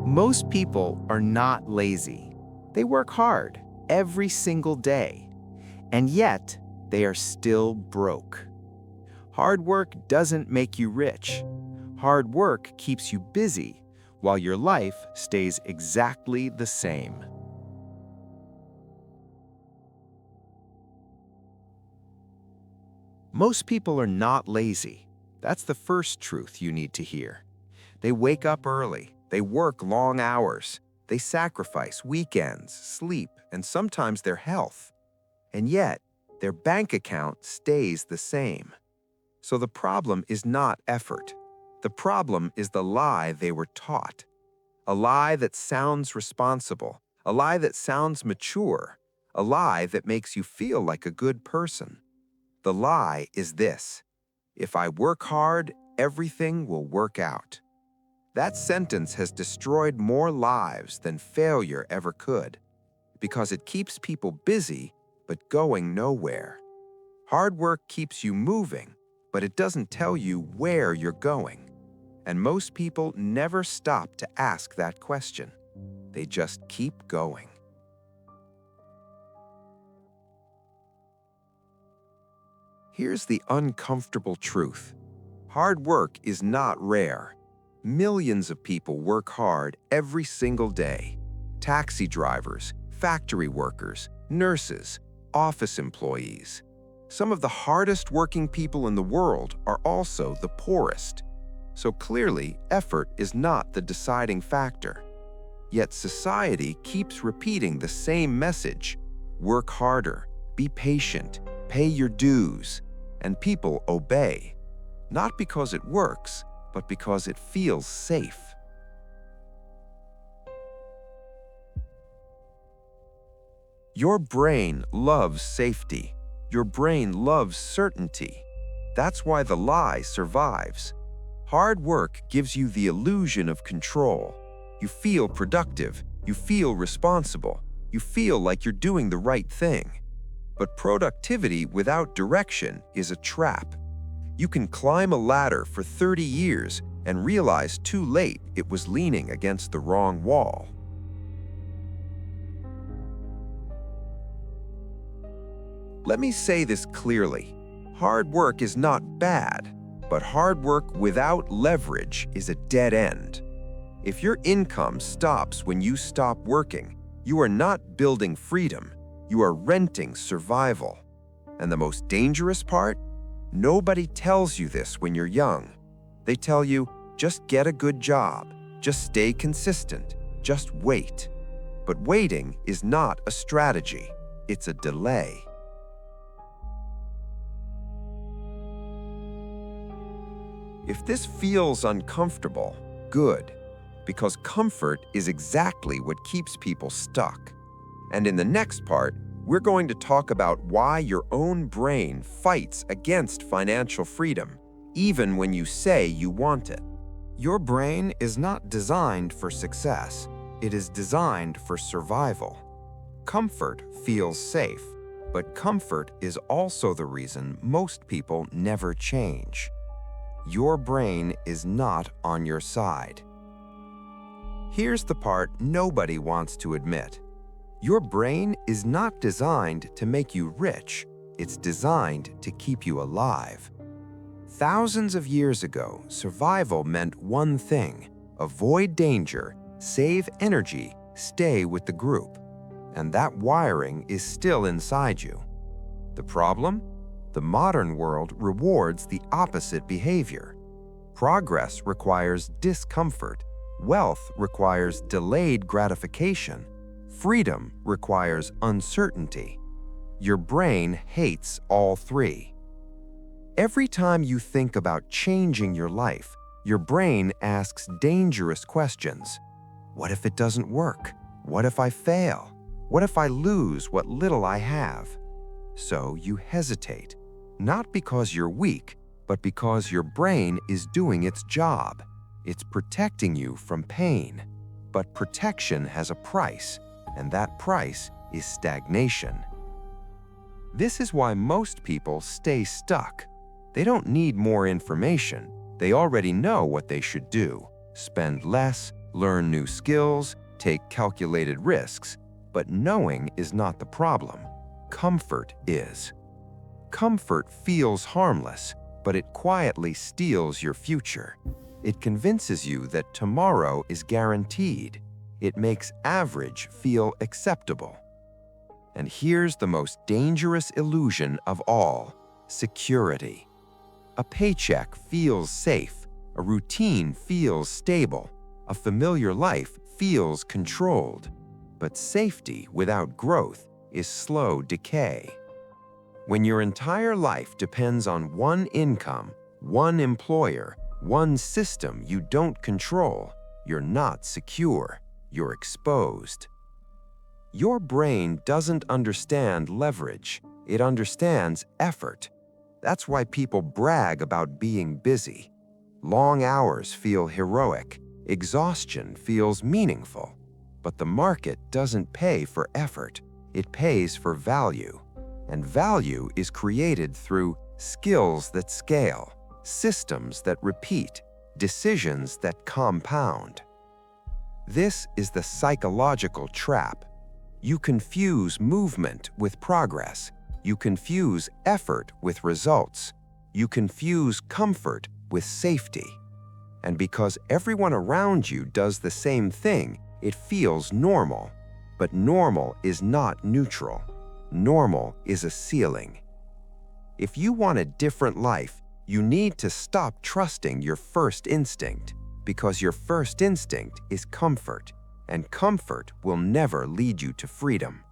Most people are not lazy. They work hard every single day, and yet they are still broke. Hard work doesn't make you rich. Hard work keeps you busy, while your life stays exactly the same. Most people are not lazy. That's the first truth you need to hear. They wake up early, they work long hours, they sacrifice weekends, sleep, and sometimes their health. And yet, their bank account stays the same. So the problem is not effort. The problem is the lie they were taught. A lie that sounds responsible, a lie that sounds mature, a lie that makes you feel like a good person. The lie is this: if I work hard, everything will work out. That sentence has destroyed more lives than failure ever could, because it keeps people busy but going nowhere. Hard work keeps you moving, but it doesn't tell you where you're going. And most people never stop to ask that question. They just keep going. Here's the uncomfortable truth. Hard work is not rare. Millions of people work hard every single day. Taxi drivers, factory workers, nurses, office employees. Some of the hardest working people in the world are also the poorest. So clearly, effort is not the deciding factor. Yet society keeps repeating the same message: work harder, be patient, pay your dues. And people obey, not because it works, but because it feels safe. Your brain loves safety. Your brain loves certainty. That's why the lie survives. Hard work gives you the illusion of control. You feel productive. You feel responsible. You feel like you're doing the right thing. But productivity without direction is a trap. You can climb a ladder for 30 years and realize too late it was leaning against the wrong wall. Let me say this clearly. Hard work is not bad, but hard work without leverage is a dead end. If your income stops when you stop working, you are not building freedom. You are renting survival. And the most dangerous part? Nobody tells you this when you're young. They tell you, just get a good job, just stay consistent, just wait. But waiting is not a strategy, it's a delay. If this feels uncomfortable, good, because comfort is exactly what keeps people stuck. And in the next part, we're going to talk about why your own brain fights against financial freedom, even when you say you want it. Your brain is not designed for success. It is designed for survival. Comfort feels safe, but comfort is also the reason most people never change. Your brain is not on your side. Here's the part nobody wants to admit. Your brain is not designed to make you rich. It's designed to keep you alive. Thousands of years ago, survival meant one thing: avoid danger, save energy, stay with the group. And that wiring is still inside you. The problem? The modern world rewards the opposite behavior. Progress requires discomfort. Wealth requires delayed gratification. Freedom requires uncertainty. Your brain hates all three. Every time you think about changing your life, your brain asks dangerous questions. What if it doesn't work? What if I fail? What if I lose what little I have? So you hesitate, not because you're weak, but because your brain is doing its job. It's protecting you from pain. But protection has a price, and that price is stagnation. This is why most people stay stuck. They don't need more information. They already know what they should do. Spend less, learn new skills, take calculated risks, but knowing is not the problem. Comfort is. Comfort feels harmless, but it quietly steals your future. It convinces you that tomorrow is guaranteed. It makes average feel acceptable. And here's the most dangerous illusion of all: security. A paycheck feels safe, a routine feels stable, a familiar life feels controlled. But safety without growth is slow decay. When your entire life depends on one income, one employer, one system you don't control, you're not secure, you're exposed. Your brain doesn't understand leverage, it understands effort. That's why people brag about being busy. Long hours feel heroic, exhaustion feels meaningful. But the market doesn't pay for effort, it pays for value. And value is created through skills that scale, systems that repeat, decisions that compound. This is the psychological trap. You confuse movement with progress. You confuse effort with results. You confuse comfort with safety. And because everyone around you does the same thing, it feels normal. But normal is not neutral. Normal is a ceiling. If you want a different life, you need to stop trusting your first instinct, because your first instinct is comfort, and comfort will never lead you to freedom.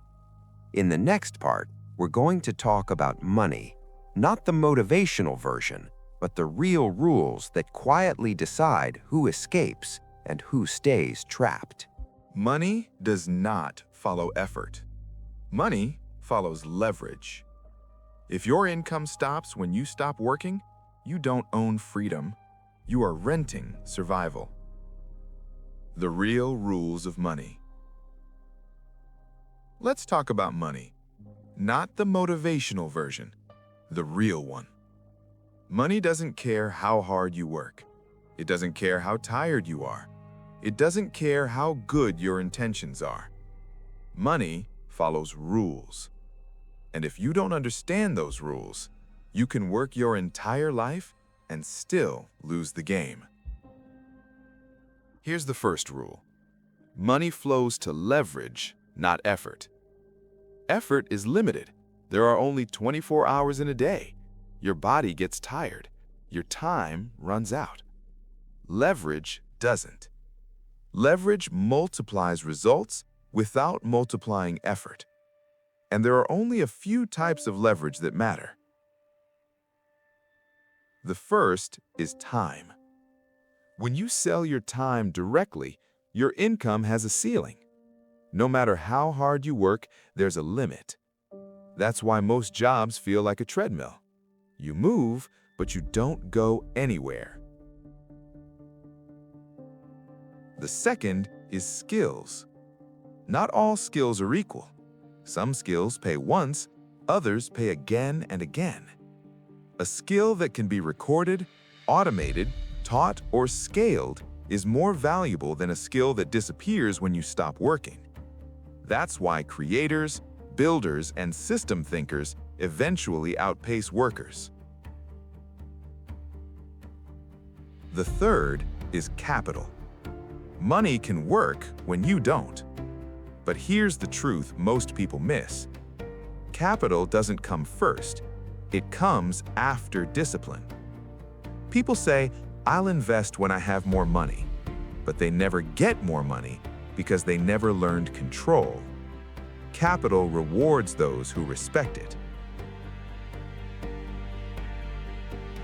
In the next part, we're going to talk about money, not the motivational version, but the real rules that quietly decide who escapes and who stays trapped. Money does not follow effort. Money follows leverage. If your income stops when you stop working, you don't own freedom. You are renting survival. The real rules of money. Let's talk about money. Not the motivational version, the real one. Money doesn't care how hard you work. It doesn't care how tired you are. It doesn't care how good your intentions are. Money follows rules. And if you don't understand those rules, you can work your entire life and still lose the game. Here's the first rule. Money flows to leverage, not effort. Effort is limited. There are only 24 hours in a day. Your body gets tired. Your time runs out. Leverage doesn't. Leverage multiplies results without multiplying effort. And there are only a few types of leverage that matter. The first is time. When you sell your time directly, your income has a ceiling. No matter how hard you work, there's a limit. That's why most jobs feel like a treadmill. You move, but you don't go anywhere. The second is skills. Not all skills are equal. Some skills pay once, others pay again and again. A skill that can be recorded, automated, taught, or scaled is more valuable than a skill that disappears when you stop working. That's why creators, builders, and system thinkers eventually outpace workers. The third is capital. Money can work when you don't. But here's the truth most people miss. Capital doesn't come first. It comes after discipline. People say, "I'll invest when I have more money," but they never get more money because they never learned control. Capital rewards those who respect it.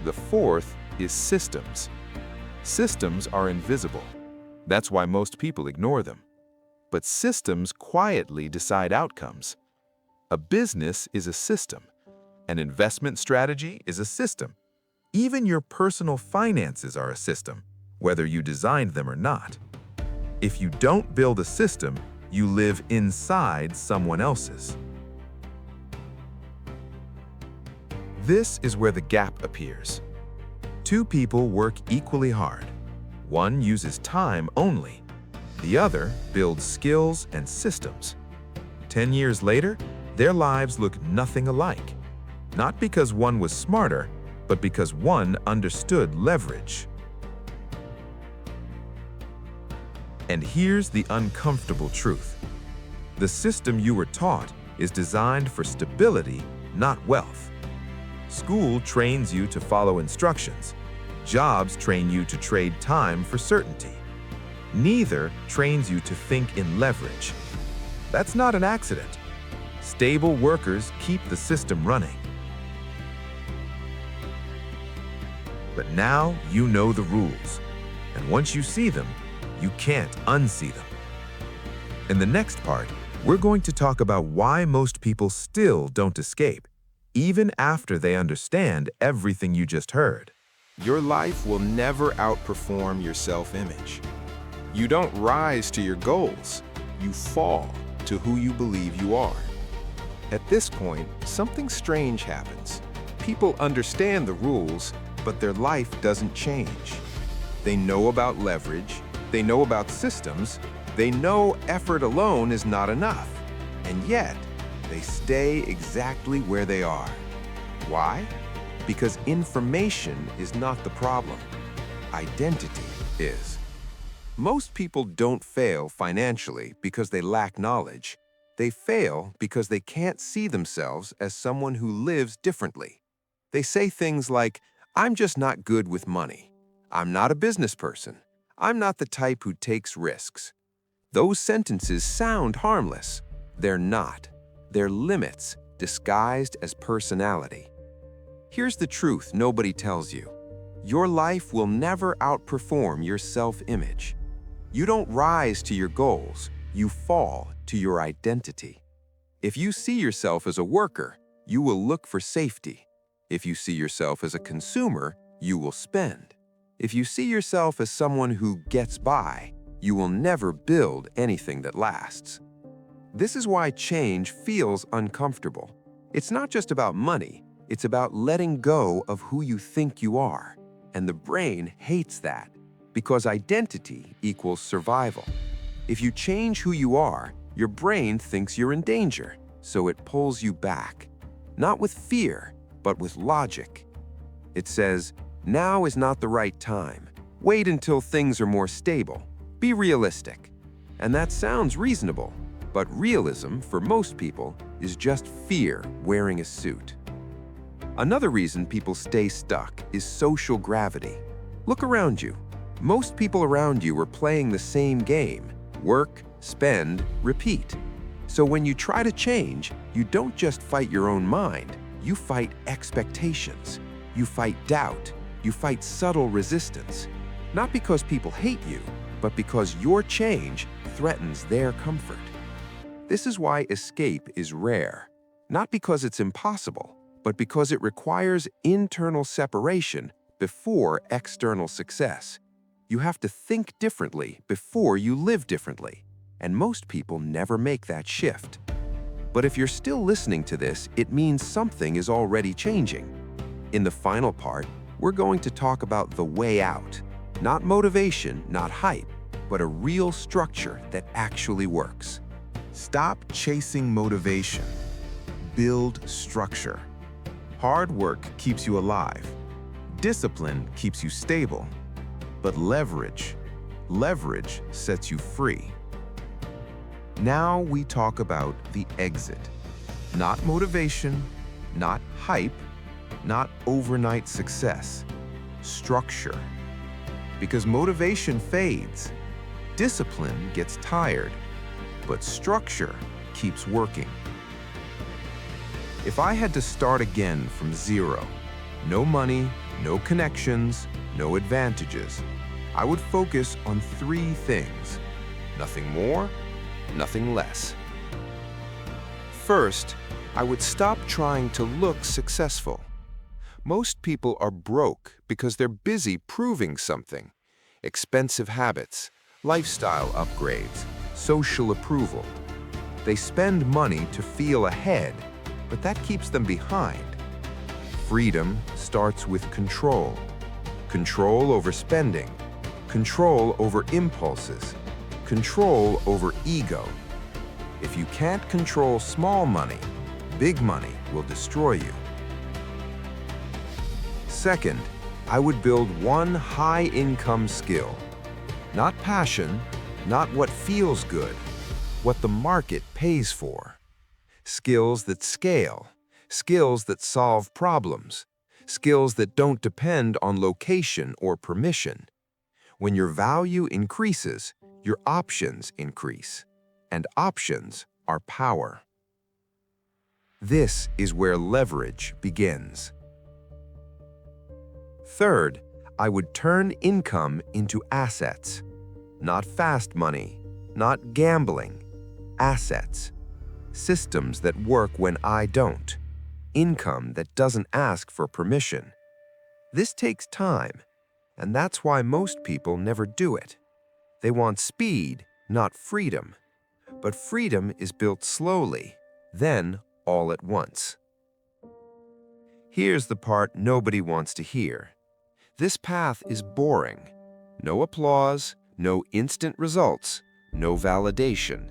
The fourth is systems. Systems are invisible. That's why most people ignore them. But systems quietly decide outcomes. A business is a system. An investment strategy is a system. Even your personal finances are a system, whether you designed them or not. If you don't build a system, you live inside someone else's. This is where the gap appears. Two people work equally hard. One uses time only. The other builds skills and systems. 10 years later, their lives look nothing alike. Not because one was smarter, but because one understood leverage. And here's the uncomfortable truth. The system you were taught is designed for stability, not wealth. School trains you to follow instructions. Jobs train you to trade time for certainty. Neither trains you to think in leverage. That's not an accident. Stable workers keep the system running. But now you know the rules, and once you see them, you can't unsee them. In the next part, we're going to talk about why most people still don't escape, even after they understand everything you just heard. Your life will never outperform your self-image. You don't rise to your goals, you fall to who you believe you are. At this point, something strange happens. People understand the rules, but their life doesn't change. They know about leverage, they know about systems, they know effort alone is not enough, and yet they stay exactly where they are. Why? Because information is not the problem. Identity is. Most people don't fail financially because they lack knowledge. They fail because they can't see themselves as someone who lives differently. They say things like, "I'm just not good with money. I'm not a business person. I'm not the type who takes risks." Those sentences sound harmless. They're not. They're limits disguised as personality. Here's the truth nobody tells you. Your life will never outperform your self-image. You don't rise to your goals, you fall to your identity. If you see yourself as a worker, you will look for safety. If you see yourself as a consumer, you will spend. If you see yourself as someone who gets by, you will never build anything that lasts. This is why change feels uncomfortable. It's not just about money, it's about letting go of who you think you are. And the brain hates that, because identity equals survival. If you change who you are, your brain thinks you're in danger, so it pulls you back. Not with fear, but with logic. It says, now is not the right time. Wait until things are more stable. Be realistic. And that sounds reasonable, but realism, for most people, is just fear wearing a suit. Another reason people stay stuck is social gravity. Look around you. Most people around you are playing the same game: work, spend, repeat. So when you try to change, you don't just fight your own mind, you fight expectations. You fight doubt. You fight subtle resistance. Not because people hate you, but because your change threatens their comfort. This is why escape is rare. Not because it's impossible, but because it requires internal separation before external success. You have to think differently before you live differently, and most people never make that shift. But if you're still listening to this, it means something is already changing. In the final part, we're going to talk about the way out. Not motivation, not hype, but a real structure that actually works. Stop chasing motivation. Build structure. Hard work keeps you alive. Discipline keeps you stable. But leverage sets you free. Now we talk about the exit. Not motivation, not hype, not overnight success. Structure. Because motivation fades, discipline gets tired, but structure keeps working. If I had to start again from zero, no money, no connections, no advantages, I would focus on 3 things. Nothing more, nothing less. First, I would stop trying to look successful. Most people are broke because they're busy proving something. Expensive habits, lifestyle upgrades, social approval. They spend money to feel ahead, but that keeps them behind. Freedom starts with control. Control over spending, control over impulses, control over ego. If you can't control small money, big money will destroy you. Second, I would build one high-income skill. Not passion, not what feels good, what the market pays for. Skills that scale, skills that solve problems, skills that don't depend on location or permission. When your value increases, your options increase, and options are power. This is where leverage begins. Third, I would turn income into assets. Not fast money, not gambling. Assets. Systems that work when I don't. Income that doesn't ask for permission. This takes time, and that's why most people never do it. They want speed, not freedom. But freedom is built slowly, then all at once. Here's the part nobody wants to hear. This path is boring. No applause, no instant results, no validation,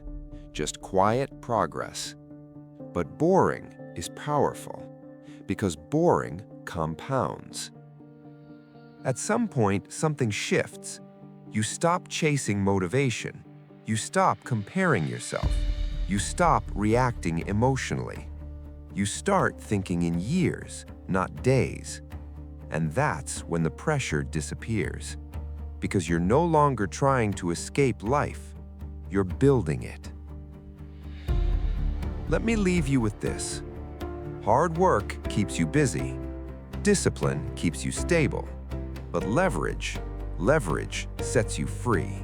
just quiet progress. But boring is powerful, because boring compounds. At some point, something shifts. You stop chasing motivation. You stop comparing yourself. You stop reacting emotionally. You start thinking in years, not days. And that's when the pressure disappears. Because you're no longer trying to escape life. You're building it. Let me leave you with this. Hard work keeps you busy. Discipline keeps you stable. But leverage sets you free.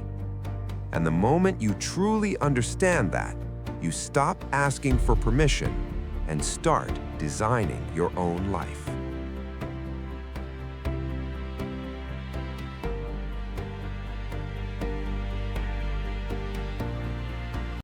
And the moment you truly understand that, you stop asking for permission and start designing your own life.